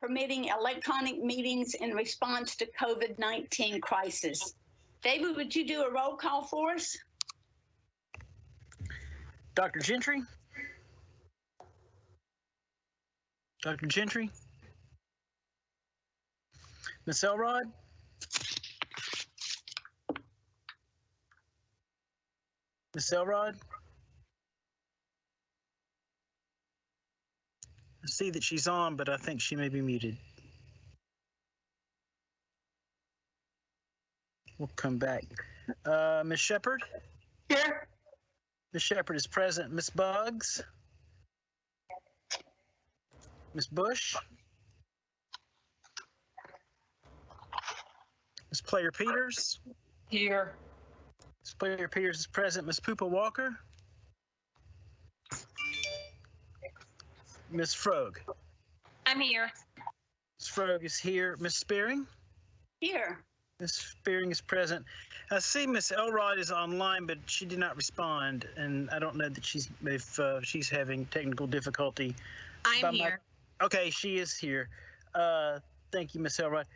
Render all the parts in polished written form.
permitting electronic meetings in response to COVID-19 crisis. David, would you do a roll call for us? Dr. Gentry? Dr. Gentry? Ms. Elrod? Ms. Elrod? I see that she's on, but I think she may be muted. We'll come back. Ms. Shepard? Here. Ms. Shepard is present. Ms. Buggs? Ms. Bush? Ms. Player Peters? Here. Ms. Player Peters is present. Ms. Poopa Walker? Ms. Frog? I'm here. Ms. Frog is here. Ms. Spearing? Here. Ms. Spearing is present. I see Ms. Elrod is online, but she did not respond, and I don't know that she's having technical difficulty. I'm here. Okay, she is here. Thank you, Ms. Elrod.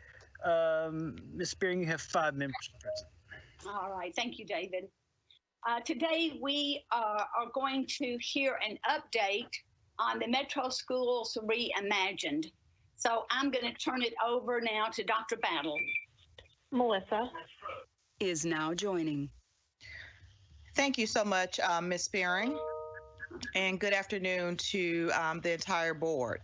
Ms. Spearing, you have 5 members present. All right, thank you, David. Today we are going to hear an update on the Metro Schools Reimagined. So I'm going to turn it over now to Dr. Battle. Melissa is now joining. Thank you so much, Ms. Spearing, and good afternoon to the entire board.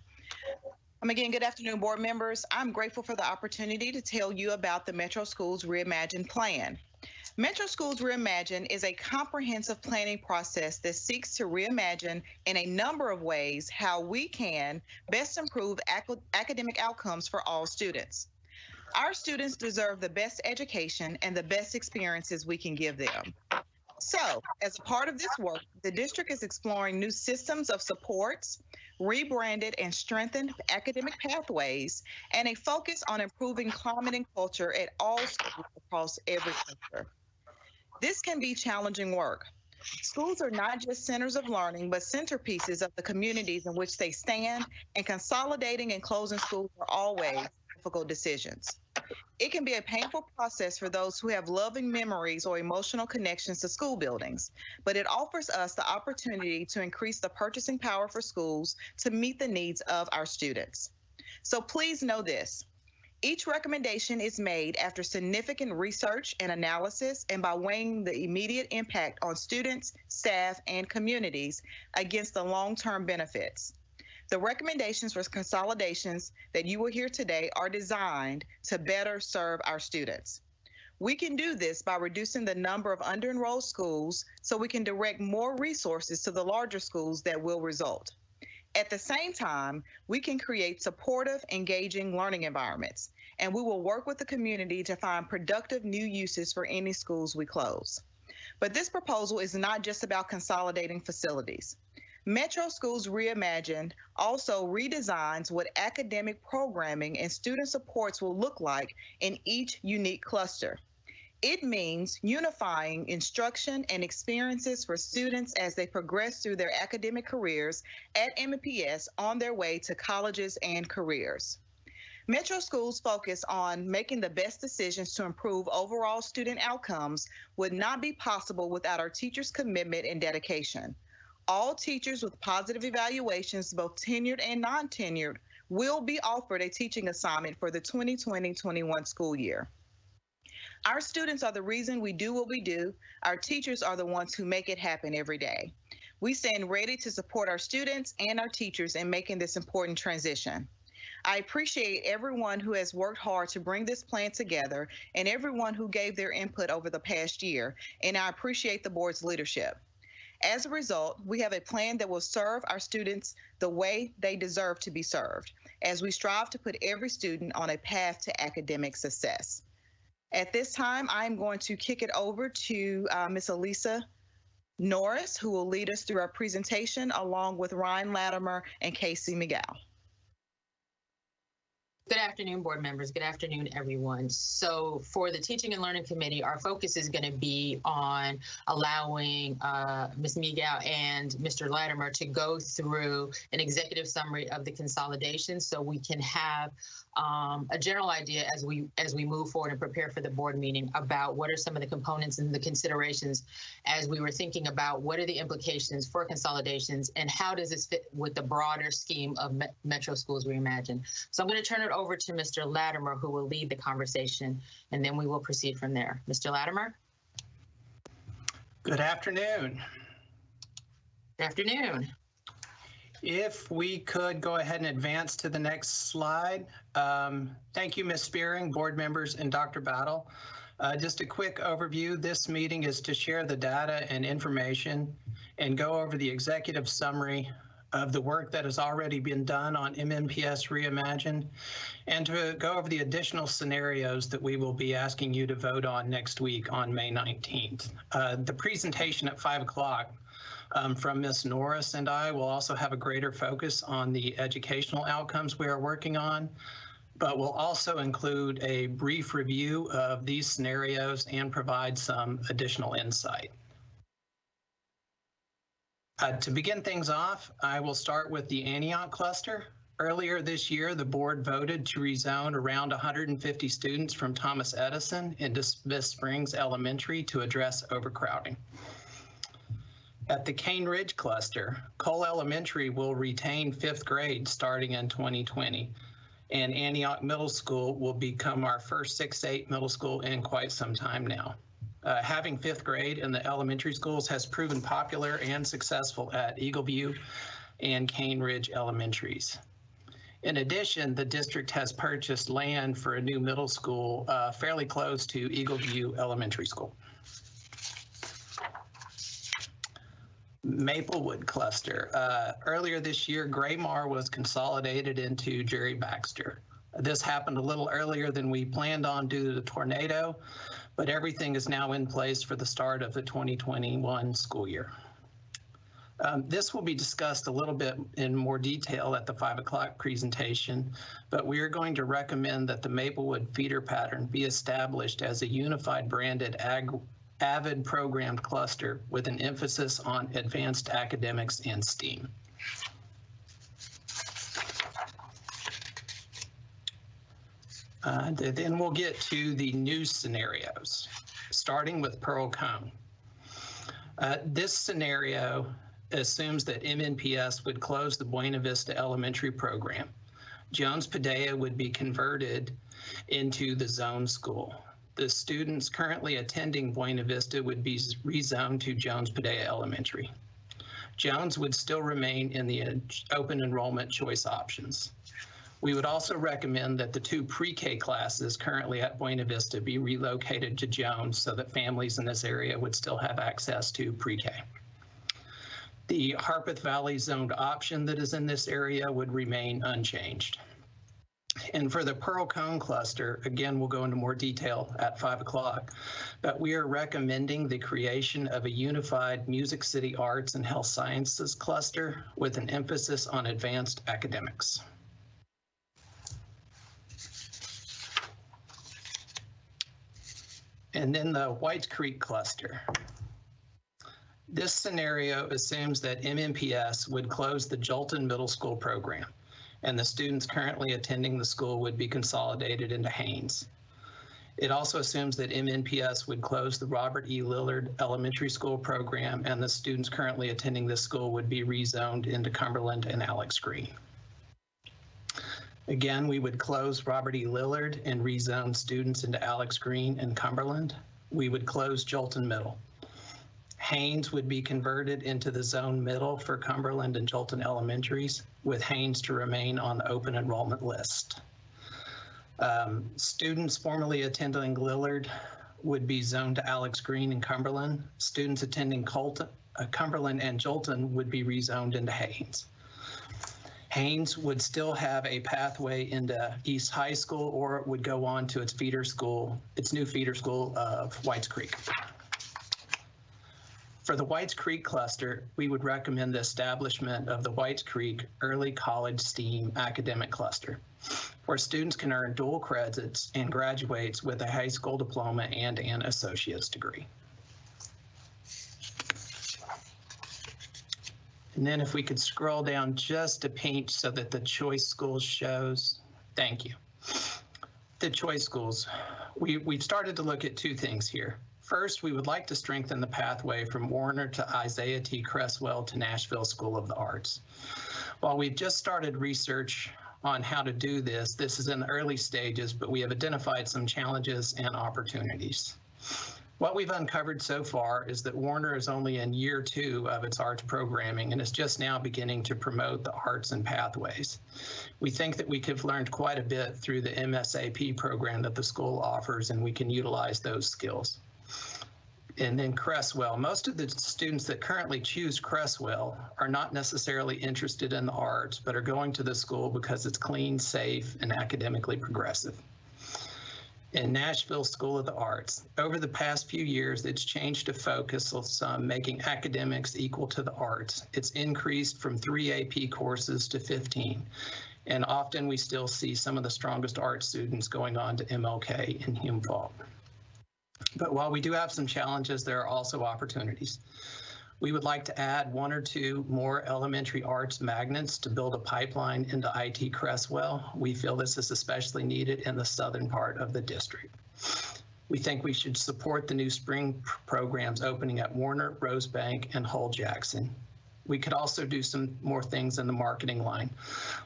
Again, good afternoon, board members. I'm grateful for the opportunity to tell you about the Metro Schools Reimagined plan. Metro Schools Reimagined is a comprehensive planning process that seeks to reimagine in a number of ways how we can best improve academic outcomes for all students. Our students deserve the best education and the best experiences we can give them. So, as a part of this work, the district is exploring new systems of supports, rebranded and strengthened academic pathways, and a focus on improving climate and culture at all schools across every sector. This can be challenging work. Schools are not just centers of learning, but centerpieces of the communities in which they stand, and consolidating and closing schools are always difficult decisions. It can be a painful process for those who have loving memories or emotional connections to school buildings, but it offers us the opportunity to increase the purchasing power for schools to meet the needs of our students. So please know this. Each recommendation is made after significant research and analysis and by weighing the immediate impact on students, staff, and communities against the long-term benefits. The recommendations for consolidations that you will hear today are designed to better serve our students. We can do this by reducing the number of under-enrolled schools so we can direct more resources to the larger schools that will result. At the same time, we can create supportive, engaging learning environments, and we will work with the community to find productive new uses for any schools we close. But this proposal is not just about consolidating facilities. Metro Schools Reimagined also redesigns what academic programming and student supports will look like in each unique cluster. It means unifying instruction and experiences for students as they progress through their academic careers at MNPS on their way to colleges and careers. Metro Schools' focus on making the best decisions to improve overall student outcomes would not be possible without our teachers' commitment and dedication. All teachers with positive evaluations, both tenured and non-tenured, will be offered a teaching assignment for the 2020-21 school year. Our students are the reason we do what we do. Our teachers are the ones who make it happen every day. We stand ready to support our students and our teachers in making this important transition. I appreciate everyone who has worked hard to bring this plan together and everyone who gave their input over the past year, and I appreciate the board's leadership. As a result, we have a plan that will serve our students the way they deserve to be served, as we strive to put every student on a path to academic success. At this time, I'm going to kick it over to Ms. Elisa Norris, who will lead us through our presentation, along with Ryan Latimer and Casey Miguel. Good afternoon, board members. Good afternoon, everyone. So for the Teaching and Learning Committee, our focus is going to be on allowing Ms. Miguel and Mr. Latimer to go through an executive summary of the consolidation so we can have a general idea as we move forward and prepare for the board meeting about what are some of the components and the considerations as we were thinking about what are the implications for consolidations and how does this fit with the broader scheme of Metro Schools Reimagined. So I'm going to turn it over to Mr. Latimer, who will lead the conversation, and then we will proceed from there. Mr. Latimer? Good afternoon. Good afternoon. If we could go ahead and advance to the next slide. Thank you, Ms. Spearing, board members, and Dr. Battle. Just a quick overview. This meeting is to share the data and information and go over the executive summary of the work that has already been done on MNPS Reimagined and to go over the additional scenarios that we will be asking you to vote on next week on May 19th. The presentation at 5 o'clock from Ms. Norris and I will also have a greater focus on the educational outcomes we are working on, but will also include a brief review of these scenarios and provide some additional insight. To begin things off, I will start with the Antioch Cluster. Earlier this year, the board voted to rezone around 150 students from Thomas Edison into Smith Springs Elementary to address overcrowding. At the Cane Ridge Cluster, Cole Elementary will retain 5th grade starting in 2020, and Antioch Middle School will become our first 6-8 middle school in quite some time now. Having 5th grade in the elementary schools has proven popular and successful at Eagleview and Cane Ridge Elementaries. In addition, the district has purchased land for a new middle school fairly close to Eagleview Elementary School. Maplewood Cluster. Earlier this year, Graymar was consolidated into Jerry Baxter. This happened a little earlier than we planned on due to the tornado, but everything is now in place for the start of the 2021 school year. This will be discussed a little bit in more detail at the 5 o'clock presentation, but we are going to recommend that the Maplewood feeder pattern be established as a unified branded AVID programmed cluster with an emphasis on advanced academics and STEAM. Then we'll get to the new scenarios, starting with Pearl Cone. This scenario assumes that MNPS would close the Buena Vista Elementary program. Jones Padilla would be converted into the zone school. The students currently attending Buena Vista would be rezoned to Jones Padilla Elementary. Jones would still remain in the open enrollment choice options. We would also recommend that the 2 pre-K classes currently at Buena Vista be relocated to Jones so that families in this area would still have access to pre-K. The Harpeth Valley zoned option that is in this area would remain unchanged. And for the Pearl Cone Cluster, again, we'll go into more detail at 5 o'clock, but we are recommending the creation of a unified Music City Arts and Health Sciences cluster with an emphasis on advanced academics. And then the White Creek Cluster. This scenario assumes that MNPS would close the Jolton Middle School program, and the students currently attending the school would be consolidated into Haynes. It also assumes that MNPS would close the Robert E. Lillard Elementary School program, and the students currently attending this school would be rezoned into Cumberland and Alex Green. Again, we would close Robert E. Lillard and rezone students into Alex Green and Cumberland. We would close Jolton Middle. Haynes would be converted into the zone middle for Cumberland and Jolton Elementaries, with Haynes to remain on the open enrollment list. Students formerly attending Lillard would be zoned to Alex Green and Cumberland. Students attending Cumberland and Jolton would be rezoned into Haynes. Haynes would still have a pathway into East High School, or it would go on to its feeder school, its new feeder school of Whites Creek. For the Whites Creek cluster, we would recommend the establishment of the Whites Creek Early College STEAM Academic Cluster, where students can earn dual credits and graduates with a high school diploma and an associate's degree. And then if we could scroll down just a pinch so that the choice schools shows. Thank you. The choice schools. We've started to look at two things here. First, we would like to strengthen the pathway from Warner to Isaiah T. Cresswell to Nashville School of the Arts. While we've just started research on how to do this, this is in the early stages, but we have identified some challenges and opportunities. What we've uncovered so far is that Warner is only in year 2 of its arts programming and is just now beginning to promote the arts and pathways. We think that we could have learned quite a bit through the MSAP program that the school offers, and we can utilize those skills. And then Cresswell, most of the students that currently choose Cresswell are not necessarily interested in the arts, but are going to the school because it's clean, safe, and academically progressive. In Nashville School of the Arts, over the past few years, it's changed to focus on some making academics equal to the arts. It's increased from 3 AP courses to 15. And often we still see some of the strongest art students going on to MLK and Hume Falk. But while we do have some challenges, there are also opportunities. We would like to add 1 or 2 more elementary arts magnets to build a pipeline into IT Cresswell. We feel this is especially needed in the southern part of the district. We think we should support the new spring programs opening at Warner, Rosebank, and Hull Jackson. We could also do some more things in the marketing line,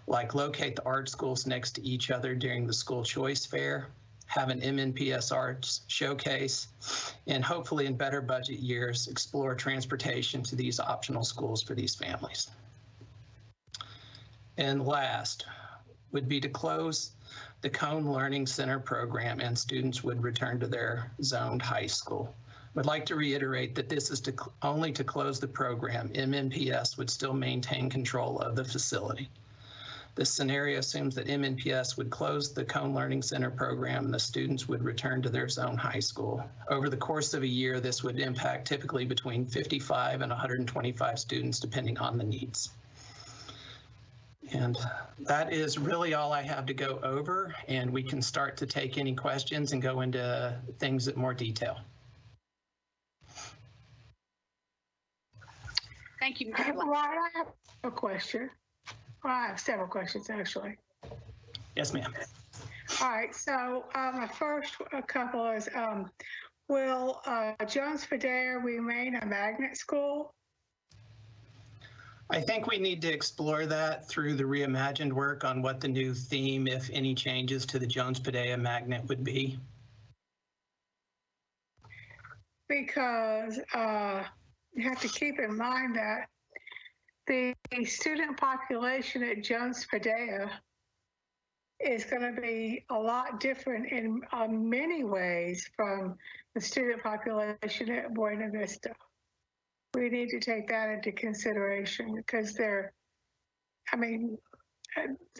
like locate the art schools next to each other during the school choice fair, have an MNPS arts showcase, and hopefully in better budget years, explore transportation to these optional schools for these families. And last would be to close the Cone Learning Center program and students would return to their zoned high school. Would like to reiterate that this is only to close the program. MNPS would still maintain control of the facility. This scenario assumes that MNPS would close the Cone Learning Center program and the students would return to their zone high school. Over the course of a year, this would impact typically between 55 and 125 students, depending on the needs. And that is really all I have to go over, and we can start to take any questions and go into things in more detail. Thank you, Ms. Well, I have a question. Well, I have several questions, actually. Yes, ma'am. All right, so my first couple is, will Jones Padea remain a magnet school? I think we need to explore that through the reimagined work on what the new theme, if any changes to the Jones Padea magnet would be. Because you have to keep in mind that the student population at Jones Padea is going to be a lot different in many ways from the student population at Buena Vista. We need to take that into consideration because the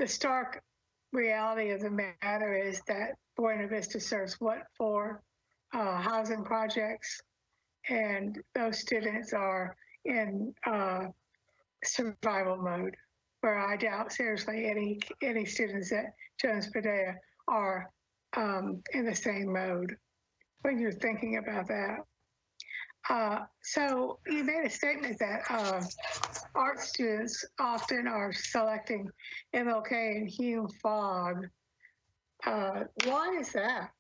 stark reality of the matter is that Buena Vista serves what for housing projects, and those students are in survival mode, where I doubt seriously any students at Jones Padea are in the same mode when you're thinking about that. So you made a statement that art students often are selecting MLK and Hume Fogg. Why is that?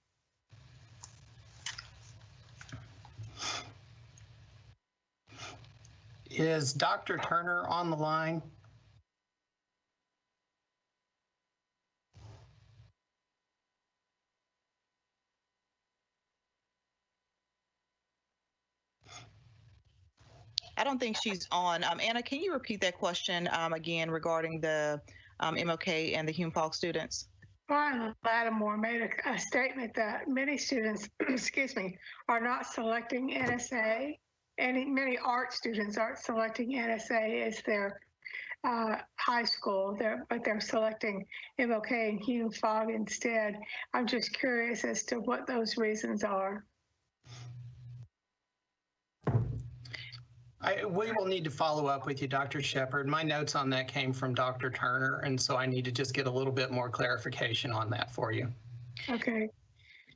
Is Dr. Turner on the line? I don't think she's on. Anna, can you repeat that question again regarding the MLK and the Hume Falk students? Brian Lattimore made a statement that many students, excuse me, are not selecting NSA. And many art students aren't selecting NSA as their high school, but they're selecting MLK and Hume Fogg instead. I'm just curious as to what those reasons are. We will need to follow up with you, Dr. Shepard. My notes on that came from Dr. Turner, and so I need to just get a little bit more clarification on that for you. Okay.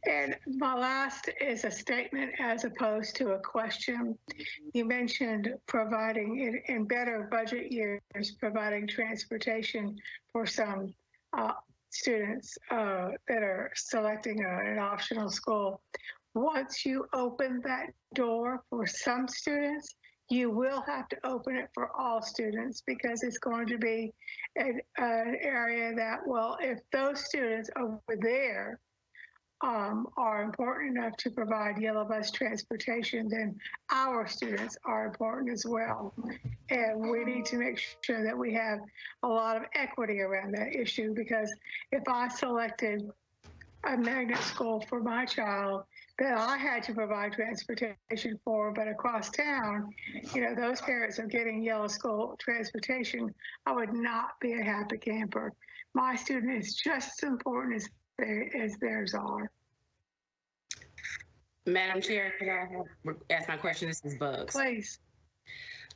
And my last is a statement as opposed to a question. You mentioned providing in better budget years, providing transportation for some students that are selecting an optional school. Once you open that door for some students, you will have to open it for all students because it's going to be an area that, well, if those students over there are important enough to provide yellow bus transportation, then our students are important as well. And we need to make sure that we have a lot of equity around that issue, because if I selected a magnet school for my child that I had to provide transportation for, but across town, those parents are getting yellow school transportation, I would not be a happy camper. My student is just as important as theirs are. Madam Chair, could I ask my question? This is Bugs. Please.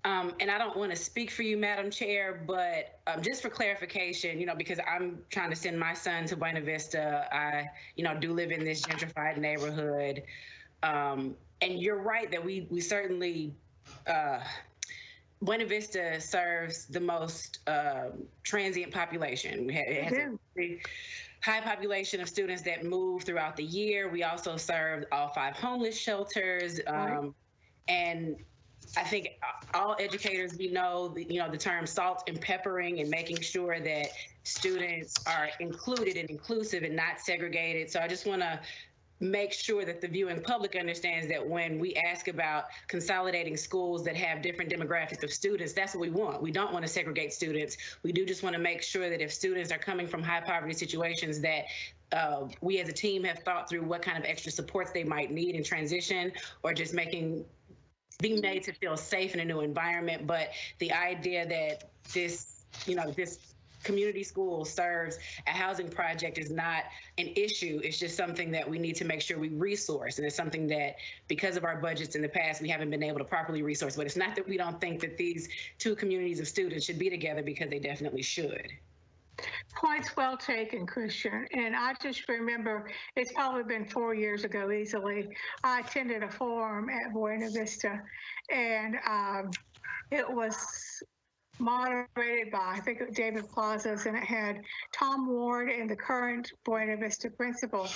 And I don't want to speak for you, Madam Chair, but just for clarification, because I'm trying to send my son to Buena Vista. I, do live in this gentrified neighborhood. And you're right that we certainly, Buena Vista serves the most transient population. It has a pretty high population of students that move throughout the year. We also serve all 5 homeless shelters. And I think all educators, we know the term salt and peppering and making sure that students are included and inclusive and not segregated. So I just want to make sure that the viewing public understands that when we ask about consolidating schools that have different demographics of students, that's what we want. We don't want to segregate students. We do just want to make sure that if students are coming from high poverty situations, that we as a team have thought through what kind of extra supports they might need in transition, or just being made to feel safe in a new environment. But the idea that this community school serves a housing project is not an issue. It's just something that we need to make sure we resource. And it's something that, because of our budgets in the past, we haven't been able to properly resource. But it's not that we don't think that these 2 communities of students should be together, because they definitely should. Points well taken, Christian. And I just remember, it's probably been 4 years ago easily, I attended a forum at Buena Vista, and it was moderated by, I think, David Plazas, and it had Tom Ward and the current Buena Vista principal.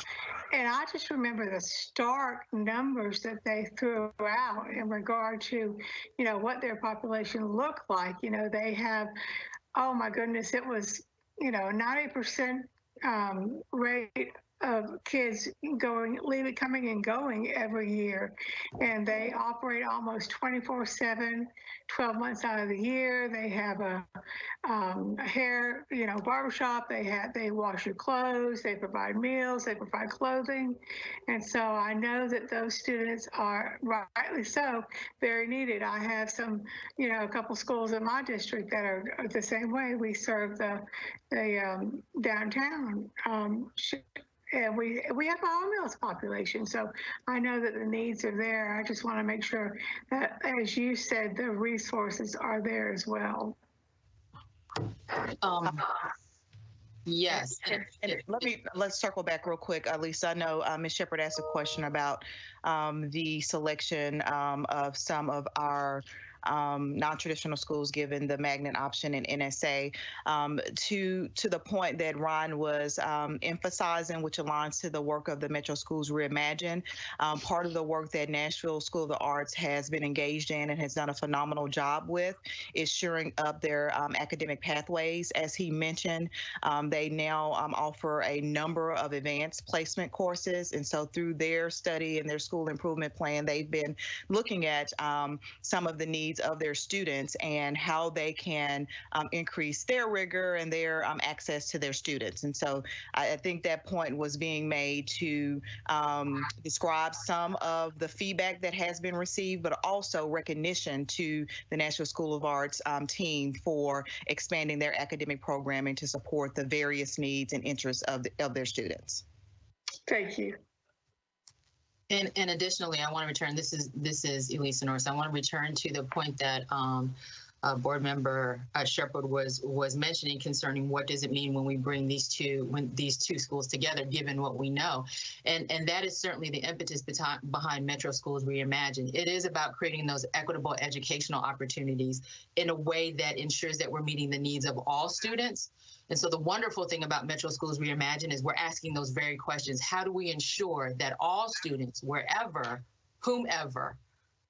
And I just remember the stark numbers that they threw out in regard to, what their population looked like. They have, oh my goodness, it was 90% rate of kids coming and going every year. And they operate almost 24/7, 12 months out of the year. They have a hair, barbershop. They wash your clothes. They provide meals. They provide clothing. And so I know that those students are, rightly so, very needed. I have a couple schools in my district that are the same way. We serve the downtown. And we have our own meals population, so I know that the needs are there. I just want to make sure that, as you said, the resources are there as well. Yes. And let's circle back real quick. Lisa, I know Ms. Shepard asked a question about the selection of some of our non-traditional schools given the magnet option in NSA, to the point that Ron was emphasizing, which aligns to the work of the Metro Schools Reimagine. Part of the work that Nashville School of the Arts has been engaged in and has done a phenomenal job with is shoring up their academic pathways. As he mentioned, they now offer a number of advanced placement courses. And so through their study and their school improvement plan, they've been looking at some of the needs of their students and how they can increase their rigor and their access to their students. And so I think that point was being made to describe some of the feedback that has been received, but also recognition to the Nashville School of Arts team for expanding their academic programming to support the various needs and interests of their students. Thank you. And additionally, I want to return. This is Elisa Norris. I want to return to the point that Board Member Shepherd was mentioning concerning what does it mean when we bring these two schools together, given what we know, and that is certainly the impetus behind Metro Schools Reimagined. It is about creating those equitable educational opportunities in a way that ensures that we're meeting the needs of all students. And so the wonderful thing about Metro Schools Reimagined is we're asking those very questions. How do we ensure that all students, wherever, whomever,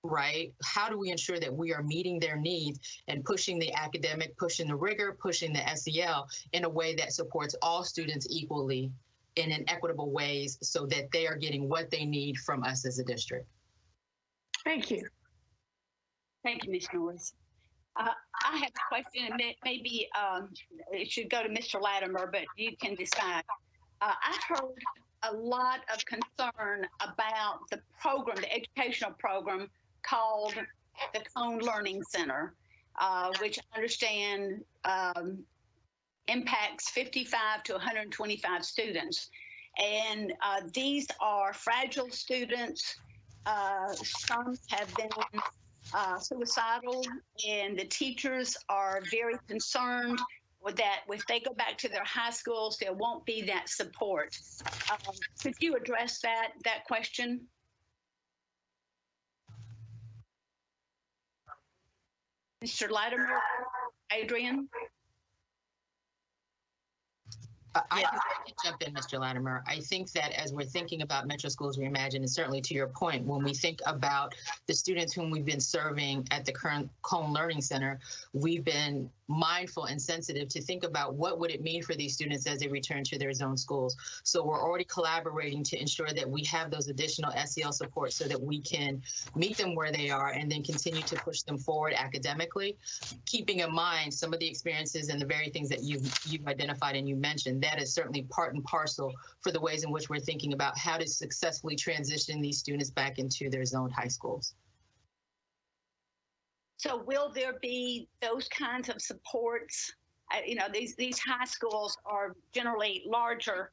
right? How do we ensure that we are meeting their needs and pushing the academic, pushing the rigor, pushing the SEL in a way that supports all students equally and in equitable ways so that they are getting what they need from us as a district? Thank you. Thank you, Ms. Norris. I have a question, and maybe it should go to Mr. Latimer, but you can decide. I've heard a lot of concern about the program, the educational program called the Cone Learning Center, which I understand impacts 55 to 125 students. And these are fragile students. Some have been suicidal, and the teachers are very concerned with that. If they go back to their high schools, there won't be that support. Could you address that question? Mr. Latimer, Adrian? I can jump in, Mr. Latimer. I think that as we're thinking about Metro Schools Reimagined, and certainly to your point, when we think about the students whom we've been serving at the current Cone Learning Center, we've been mindful and sensitive to think about what would it mean for these students as they return to their zone schools. So we're already collaborating to ensure that we have those additional SEL support so that we can meet them where they are and then continue to push them forward academically, keeping in mind some of the experiences and the very things that you've identified and you mentioned. That is certainly part and parcel for the ways in which we're thinking about how to successfully transition these students back into their zoned high schools. So will there be those kinds of supports? These high schools are generally larger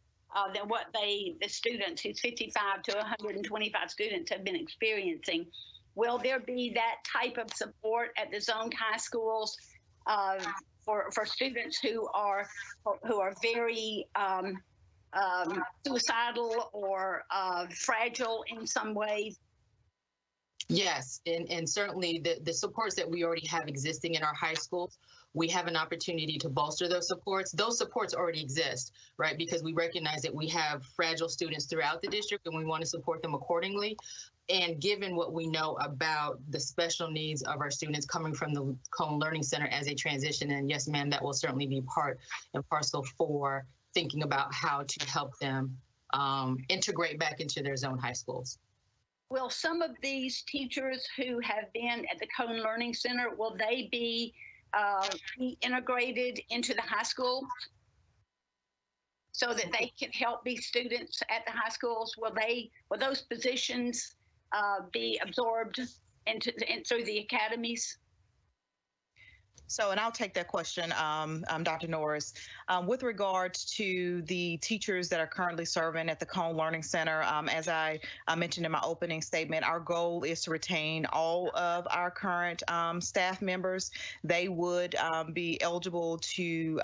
than what the students, who's 55 to 125 students, have been experiencing. Will there be that type of support at the zoned high schools for students who are very suicidal or fragile in some ways? Yes, and certainly the supports that we already have existing in our high schools, we have an opportunity to bolster those supports. Those supports already exist, right? Because we recognize that we have fragile students throughout the district and we want to support them accordingly. And given what we know about the special needs of our students coming from the Cone Learning Center as a transition, and yes, ma'am, that will certainly be part and parcel for thinking about how to help them integrate back into their zone high schools. Will some of these teachers who have been at the Cone Learning Center, will they be integrated into the high schools so that they can help these students at the high schools? Will those positions be absorbed through the academies? So, and I'll take that question, Dr. Norris. With regards to the teachers that are currently serving at the Cone Learning Center, as I mentioned in my opening statement, our goal is to retain all of our current staff members. They would be eligible to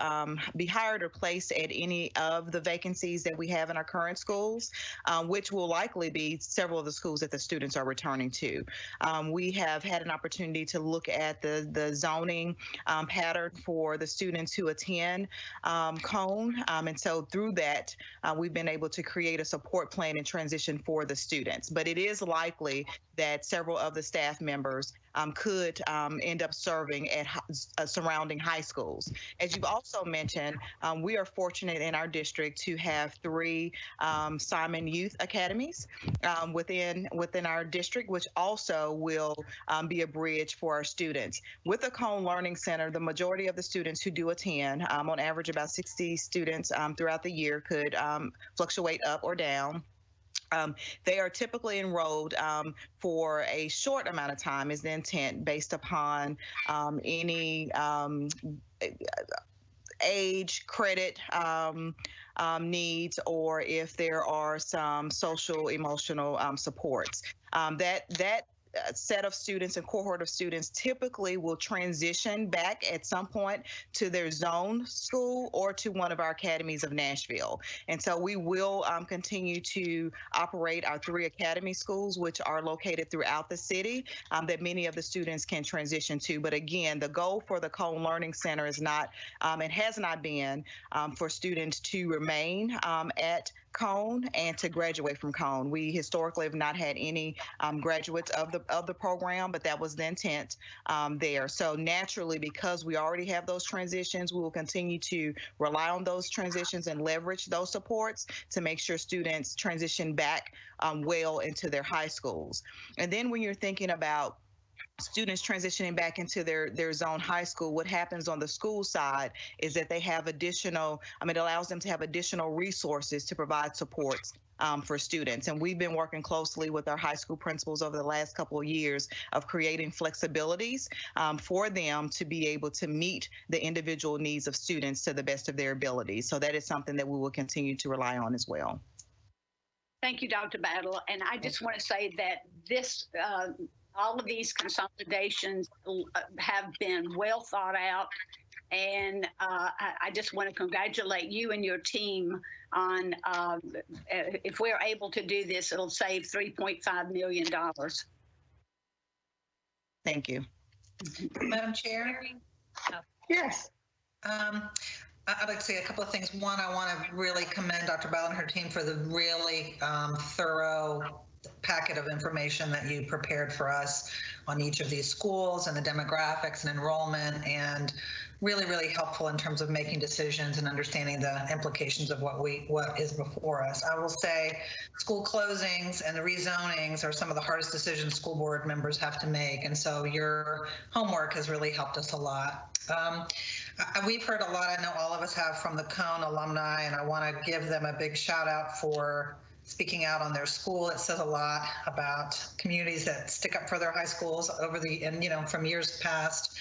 be hired or placed at any of the vacancies that we have in our current schools, which will likely be several of the schools that the students are returning to. We have had an opportunity to look at the zoning pattern for the students who attend Cone. And so through that, we've been able to create a support plan and transition for the students. But it is likely that several of the staff members could end up serving at surrounding high schools. As you've also mentioned, we are fortunate in our district to have 3 Simon Youth Academies within our district, which also will be a bridge for our students. With the Cone Learning Center, the majority of the students who do attend, on average about 60 students throughout the year, could fluctuate up or down. They are typically enrolled for a short amount of time is the intent, based upon any age, credit needs, or if there are some social, emotional supports. That set of students and cohort of students typically will transition back at some point to their zone school or to one of our academies of Nashville. And so we will continue to operate our 3 academy schools, which are located throughout the city, that many of the students can transition to. But again, the goal for the Cone Learning Center is not, and has not been, for students to remain at Cone and to graduate from Cone. We historically have not had any graduates of the program, but that was the intent there. So naturally, because we already have those transitions, we will continue to rely on those transitions and leverage those supports to make sure students transition back well into their high schools. And then when you're thinking about students transitioning back into their zone high school, what happens on the school side is that they have additional, it allows them to have additional resources to provide supports for students. And we've been working closely with our high school principals over the last couple of years of creating flexibilities for them to be able to meet the individual needs of students to the best of their abilities. So that is something that we will continue to rely on as well. Thank you, Dr. Battle. And I just want to say that this, all of these consolidations have been well thought out. And I just want to congratulate you and your team on, if we're able to do this, it'll save $3.5 million. Thank you. Madam Chair? Yes. I'd like to say a couple of things. One, I want to really commend Dr. Bell and her team for the really thorough packet of information that you prepared for us on each of these schools and the demographics and enrollment, and really, really helpful in terms of making decisions and understanding the implications of what is before us. I will say school closings and the rezonings are some of the hardest decisions school board members have to make. And so your homework has really helped us a lot. We've heard a lot, I know all of us have, from the Cone alumni, and I want to give them a big shout out for speaking out on their school. It says a lot about communities that stick up for their high schools from years past.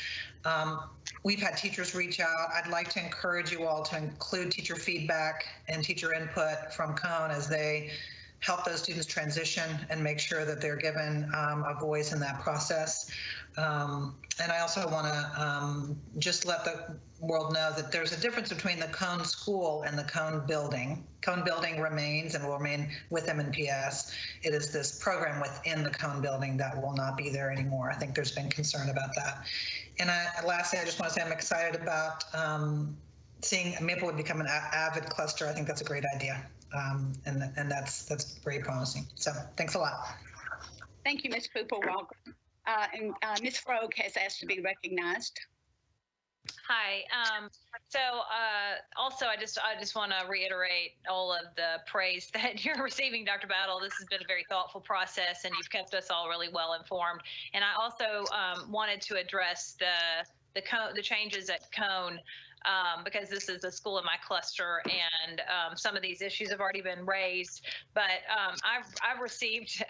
We've had teachers reach out. I'd like to encourage you all to include teacher feedback and teacher input from Cone as they help those students transition and make sure that they're given a voice in that process. And I also want to just let the world know that there's a difference between the Cone School and the Cone Building. Cone Building remains and will remain with MNPS. It is this program within the Cone Building that will not be there anymore. I think there's been concern about that. And lastly, I just want to say I'm excited about seeing Maplewood become an avid cluster. I think that's a great idea. And that's very promising. So thanks a lot. Thank you, Ms. Cooper. Welcome. And Ms. Frog has asked to be recognized. Hi. Also, I just want to reiterate all of the praise that you're receiving, Dr. Battle. This has been a very thoughtful process, and you've kept us all really well informed. And I also wanted to address the changes at Cone, because this is a school in my cluster, and some of these issues have already been raised. But I've received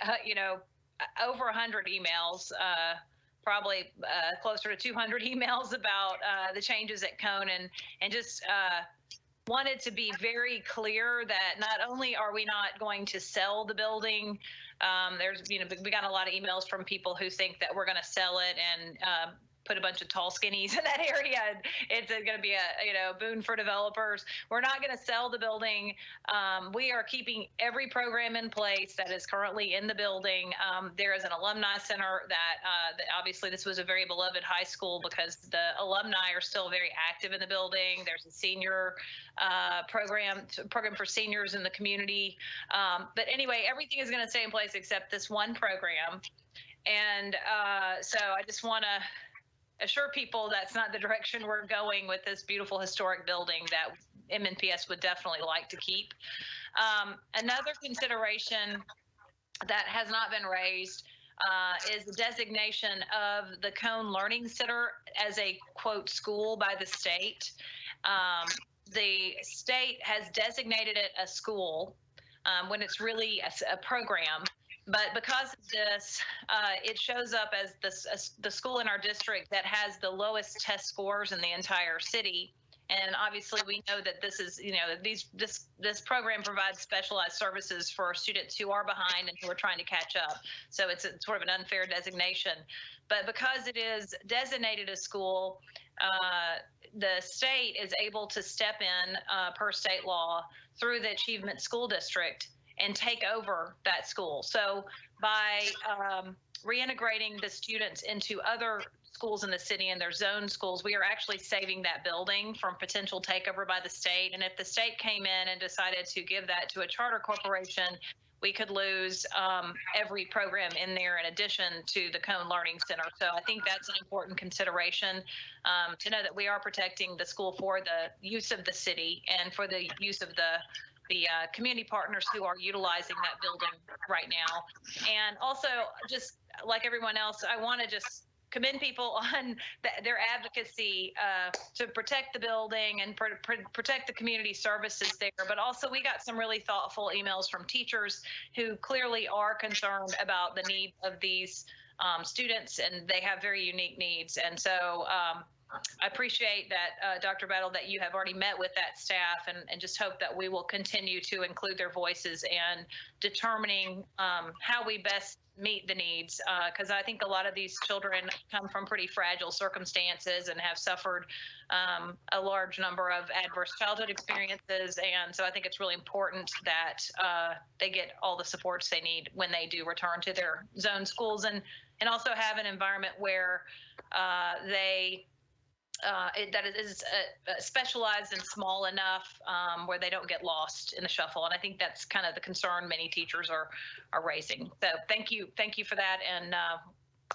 over 100 emails, probably closer to 200 emails about the changes at Cone, and just wanted to be very clear that not only are we not going to sell the building, we got a lot of emails from people who think that we're going to sell it and put a bunch of tall skinnies in that area. It's going to be a boon for developers. We're not going to sell the building. We are keeping every program in place that is currently in the building. There is an Alumni Center that obviously this was a very beloved high school because the alumni are still very active in the building. There's a senior program for seniors in the community. But anyway, everything is going to stay in place except this one program. And so I just want to assure people that's not the direction we're going with this beautiful historic building that MNPS would definitely like to keep. Another consideration that has not been raised is the designation of the Cone Learning Center as a, quote, school by the state. The state has designated it a school when it's really a program. But because of this, it shows up as the school in our district that has the lowest test scores in the entire city. And obviously, we know that this is, this program provides specialized services for students who are behind and who are trying to catch up. So it's sort of an unfair designation. But because it is designated a school, the state is able to step in per state law through the Achievement School District and take over that school. So by reintegrating the students into other schools in the city and their zone schools, we are actually saving that building from potential takeover by the state. And if the state came in and decided to give that to a charter corporation, we could lose every program in there in addition to the Cone Learning Center. So I think that's an important consideration to know that we are protecting the school for the use of the city and for the use of the community partners who are utilizing that building right now. And also, just like everyone else, I want to just commend people on their advocacy to protect the building and protect the community services there. But also, we got some really thoughtful emails from teachers who clearly are concerned about the needs of these students, and they have very unique needs. And so I appreciate that, Dr. Battle, that you have already met with that staff, and just hope that we will continue to include their voices and determining how we best meet the needs, because I think a lot of these children come from pretty fragile circumstances and have suffered a large number of adverse childhood experiences. And so I think it's really important that they get all the supports they need when they do return to their zone schools, and also have an environment where that is specialized and small enough where they don't get lost in the shuffle. And I think that's kind of the concern many teachers are raising. So thank you for that. And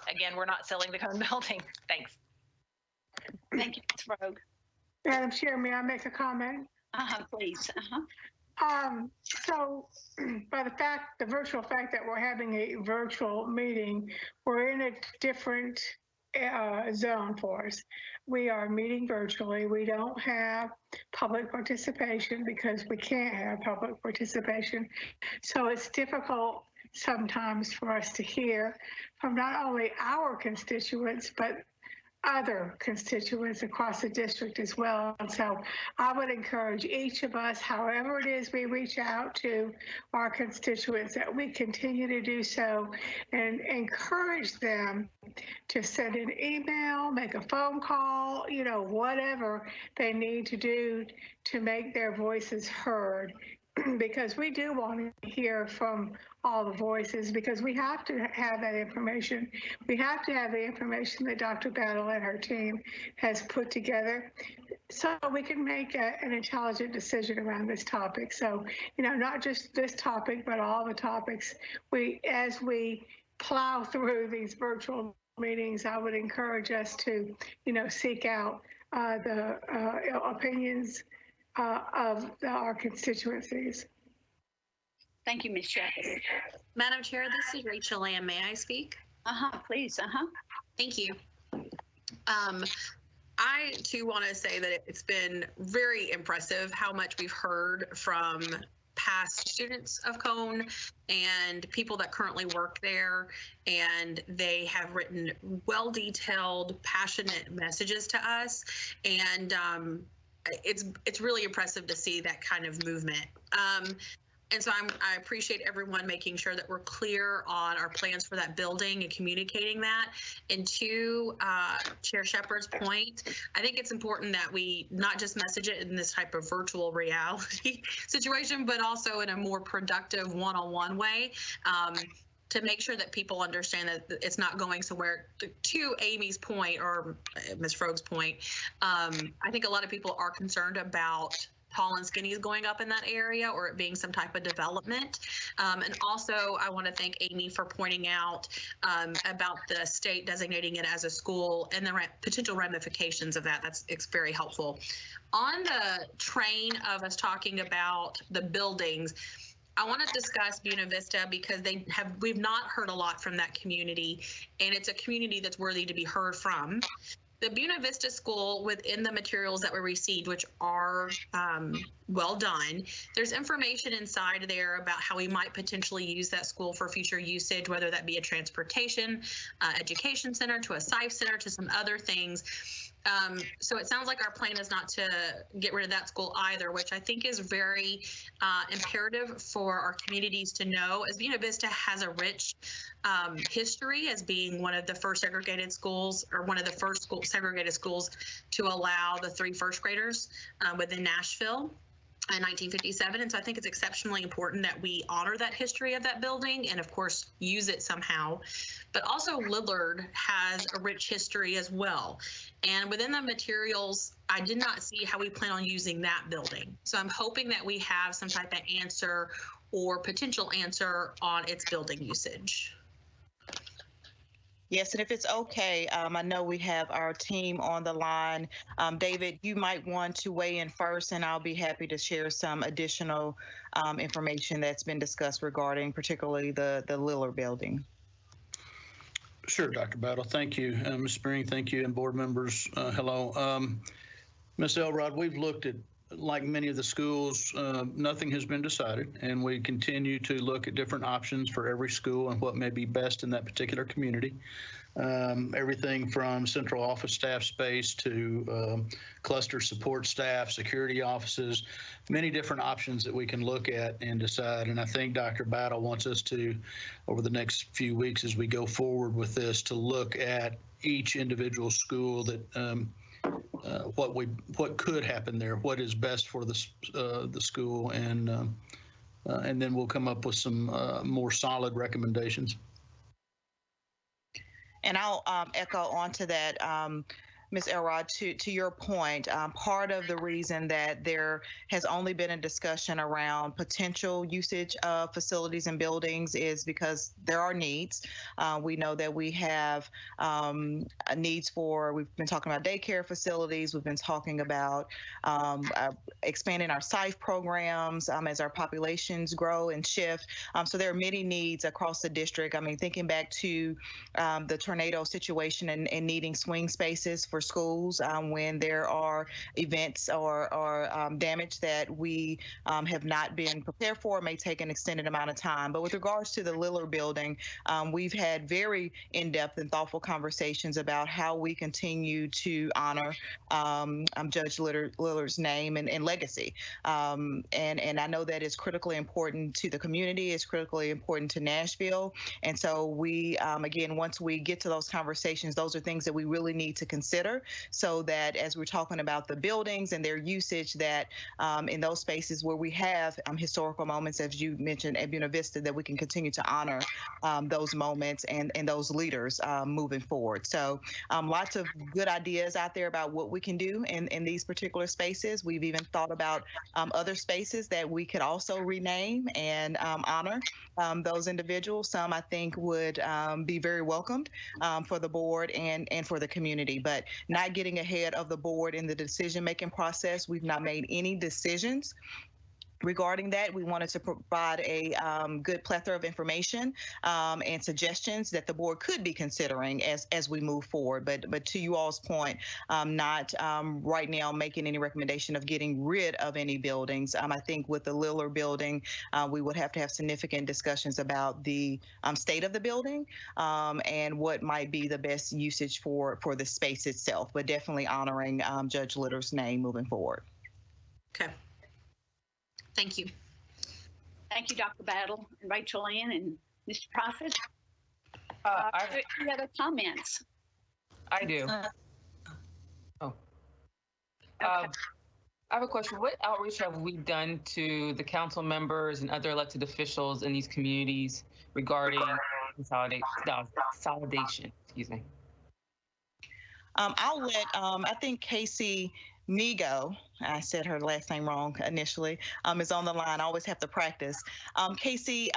again, we're not selling the Cone building. Thanks. Thank you, Ms. Rogue. Madam Chair, may I make a comment? Please. So by the virtual fact that we're having a virtual meeting, we're in a different zone for us. We are meeting virtually. We don't have public participation because we can't have public participation. So it's difficult sometimes for us to hear from not only our constituents, but other constituents across the district as well. And so I would encourage each of us, however it is we reach out to our constituents, that we continue to do so and encourage them to send an email, make a phone call, whatever they need to do to make their voices heard. Because we do want to hear from all the voices, because we have to have that information. We have to have the information that Dr. Battle and her team has put together so we can make an intelligent decision around this topic. So, not just this topic, but all the topics. As we plow through these virtual meetings, I would encourage us to, seek out the opinions of our constituencies. Thank you, Ms. Shepard. Madam Chair, this is Rachel Lamb. May I speak? Please. Thank you. I too want to say that it's been very impressive how much we've heard from past students of Cone and people that currently work there, and they have written well-detailed, passionate messages to us, and it's really impressive to see that kind of movement. And so I appreciate everyone making sure that we're clear on our plans for that building and communicating that. And to Chair Shepard's point, I think it's important that we not just message it in this type of virtual reality situation, but also in a more productive one-on-one way. To make sure that people understand that it's not going somewhere. To Amy's point, or Ms. Froge's point, I think a lot of people are concerned about tall and skinny is going up in that area, or it being some type of development. And also, I want to thank Amy for pointing out about the state designating it as a school and the potential ramifications of that. It's very helpful. On the train of us talking about the buildings, I want to discuss Buena Vista because we've not heard a lot from that community, and it's a community that's worthy to be heard from. The Buena Vista School, within the materials that we received, which are well done. There's information inside there about how we might potentially use that school for future usage, whether that be a transportation, education center, to a SIFE center, to some other things. So it sounds like our plan is not to get rid of that school either, which I think is very imperative for our communities to know, as Buena Vista has a rich history as being one of the first segregated schools, or one of the first segregated schools to allow the 3 first graders within Nashville in 1957. And so I think it's exceptionally important that we honor that history of that building and, of course, use it somehow. But also Lillard has a rich history as well. And within the materials, I did not see how we plan on using that building. So I'm hoping that we have some type of answer or potential answer on its building usage. Yes, and if it's okay, I know we have our team on the line. David, you might want to weigh in first, and I'll be happy to share some additional information that's been discussed regarding particularly the Lillard building. Sure, Dr. Battle. Thank you. Ms. Spearing, thank you, and board members, hello. Ms. Elrod, we've looked at, like many of the schools, nothing has been decided, and we continue to look at different options for every school and what may be best in that particular community. Everything from central office staff space to cluster support staff, security offices, many different options that we can look at and decide. And I think Dr. Battle wants us to, over the next few weeks as we go forward with this, to look at each individual school that what could happen there, what is best for the school, and then we'll come up with some more solid recommendations. And I'll echo onto that, Ms. Elrod, to your point, part of the reason that there has only been a discussion around potential usage of facilities and buildings is because there are needs. We know that we have needs for, we've been talking about daycare facilities, we've been talking about expanding our SIFE programs as our populations grow and shift. So there are many needs across the district. I mean, thinking back to the tornado situation and needing swing spaces for schools when there are events or damage that we have not been prepared for, may take an extended amount of time. But with regards to the Lillard building, we've had very in-depth and thoughtful conversations about how we continue to honor Judge Lillard's name and legacy. And I know that is critically important to the community, it's critically important to Nashville. And so we, again, once we get to those conversations, those are things that we really need to consider, so that as we're talking about the buildings and their usage, that in those spaces where we have historical moments, as you mentioned at Buena Vista, that we can continue to honor those moments and those leaders moving forward. So lots of good ideas out there about what we can do in these particular spaces. We've even thought about other spaces that we could also rename and honor those individuals. Some I think would be very welcomed for the board and for the community, but not getting ahead of the board in the decision-making process. We've not made any decisions regarding that. We wanted to provide a good plethora of information and suggestions that the board could be considering as we move forward. But to you all's point, not right now making any recommendation of getting rid of any buildings. I think with the Lillard building, we would have to have significant discussions about the state of the building and what might be the best usage for the space itself, but definitely honoring Judge Lillard's name moving forward. Okay. Thank you. Thank you, Dr. Battle and Rachel Ann and Mr. Prophet. Any other comments? I do. Okay. I have a question. What outreach have we done to the council members and other elected officials in these communities regarding consolidation? Excuse me. I'll let, I think Casey Migo, I said her last name wrong initially, is on the line. I always have to practice. Casey,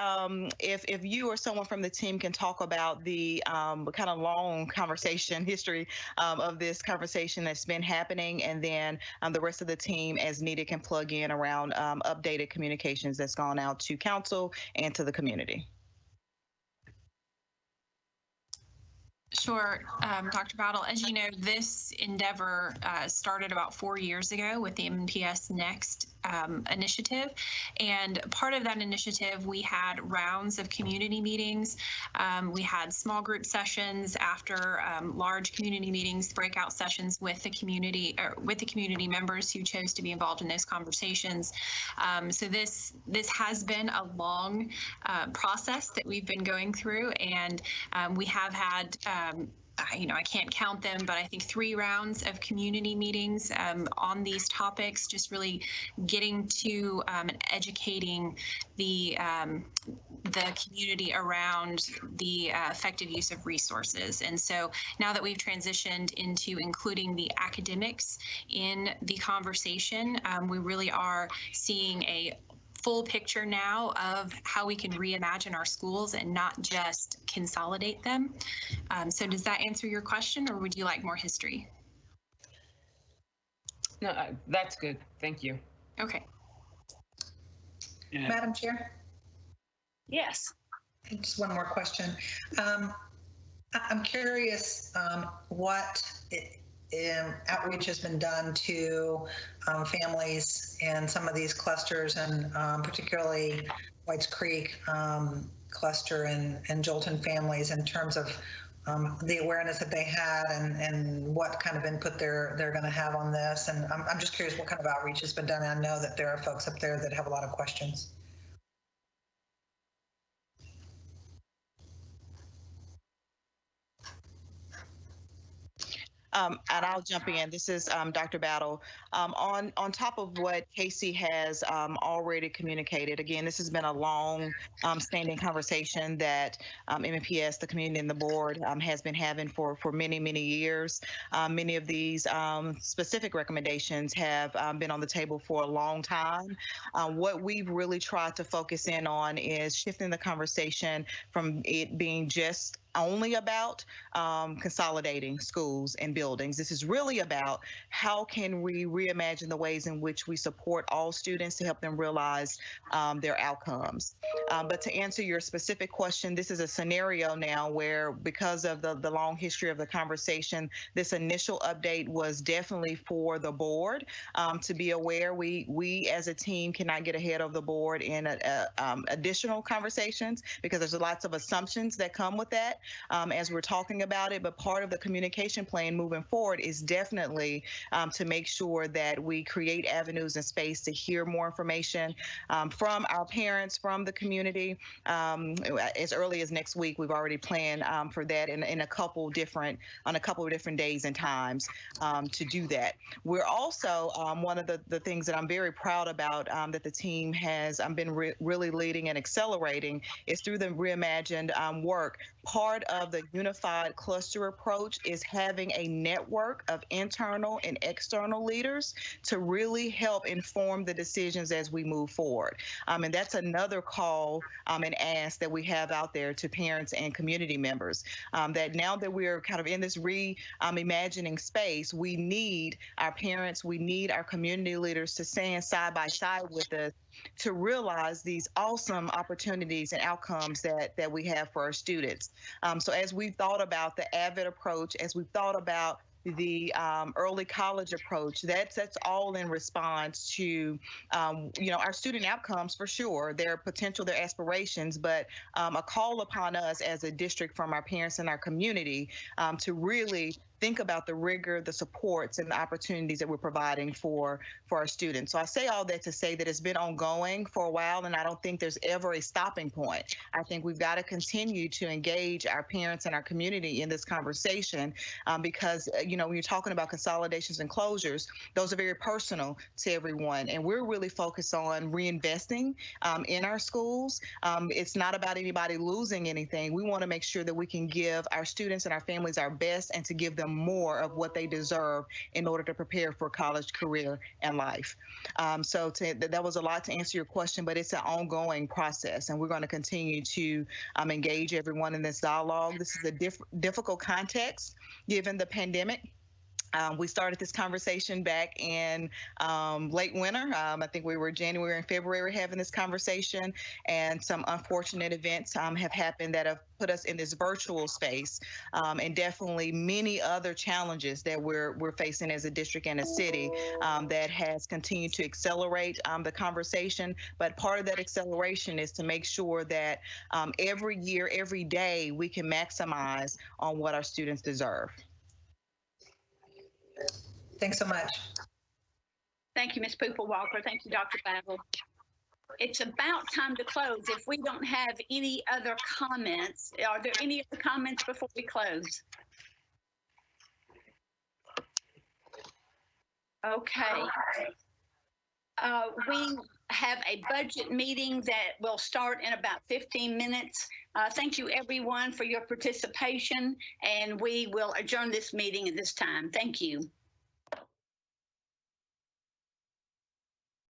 if you or someone from the team can talk about the kind of long conversation history of this conversation that's been happening, and then the rest of the team as needed can plug in around updated communications that's gone out to council and to the community. Sure, Dr. Battle. As you know, this endeavor started about 4 years ago with the MNPS Next initiative. And part of that initiative, we had rounds of community meetings. We had small group sessions after large community meetings, breakout sessions with the community members who chose to be involved in those conversations. So this has been a long process that we've been going through, and we have had I can't count them, but I think 3 rounds of community meetings on these topics, just really getting to and educating the community around the effective use of resources. And so now that we've transitioned into including the academics in the conversation, we really are seeing a full picture now of how we can reimagine our schools and not just consolidate them. So does that answer your question, or would you like more history? No, that's good. Thank you. Okay. Yeah. Madam Chair? Yes. Just one more question. I'm curious what outreach has been done to families in some of these clusters, and particularly Whites Creek cluster and Jolton families, in terms of the awareness that they had and what kind of input they're going to have on this. And I'm just curious what kind of outreach has been done. I know that there are folks up there that have a lot of questions. And I'll jump in. This is Dr. Battle. On top of what Casey has already communicated, again, this has been a long standing conversation that MNPS, the community, and the board has been having for many, many years. Many of these specific recommendations have been on the table for a long time. What we've really tried to focus in on is shifting the conversation from it being just only about consolidating schools and buildings. This is really about how can we reimagine the ways in which we support all students to help them realize their outcomes. But to answer your specific question, this is a scenario now where, because of the long history of the conversation, this initial update was definitely for the board to be aware. We as a team cannot get ahead of the board in additional conversations, because there's lots of assumptions that come with that as we're talking about it. But part of the communication plan moving forward is definitely to make sure that we create avenues and space to hear more information from our parents, from the community. As early as next week, we've already planned for that in a couple of different days and times to do that. We're also one of the things that I'm very proud about that the team has been really leading and accelerating is through the reimagined work. Part of the unified cluster approach is having a network of internal and external leaders to really help inform the decisions as we move forward. And that's another call and ask that we have out there to parents and community members, that now that we're kind of in this reimagining space, we need our parents, we need our community leaders to stand side by side with us to realize these awesome opportunities and outcomes that we have for our students. So as we've thought about the AVID approach, as we've thought about the early college approach, that's all in response to our student outcomes, for sure, their potential, their aspirations, but a call upon us as a district from our parents and our community to really think about the rigor, the supports, and the opportunities that we're providing for our students. So I say all that to say that it's been ongoing for a while, and I don't think there's ever a stopping point. I think we've got to continue to engage our parents and our community in this conversation because, when you're talking about consolidations and closures, those are very personal to everyone. And we're really focused on reinvesting in our schools. It's not about anybody losing anything. We want to make sure that we can give our students and our families our best and to give them more of what they deserve in order to prepare for college, career, and life. So that was a lot to answer your question, but it's an ongoing process, and we're going to continue to engage everyone in this dialogue. This is a difficult context given the pandemic. We started this conversation back in late winter. I think we were January and February having this conversation, and some unfortunate events have happened that have put us in this virtual space, and definitely many other challenges that we're facing as a district and a city that has continued to accelerate the conversation. But part of that acceleration is to make sure that every year, every day, we can maximize on what our students deserve. Thanks so much. Thank you, Ms. Pooper-Walker. Thank you, Dr. Battle. It's about time to close. If we don't have any other comments, are there any other comments before we close? Okay. We have a budget meeting that will start in about 15 minutes. Thank you, everyone, for your participation, and we will adjourn this meeting at this time. Thank you.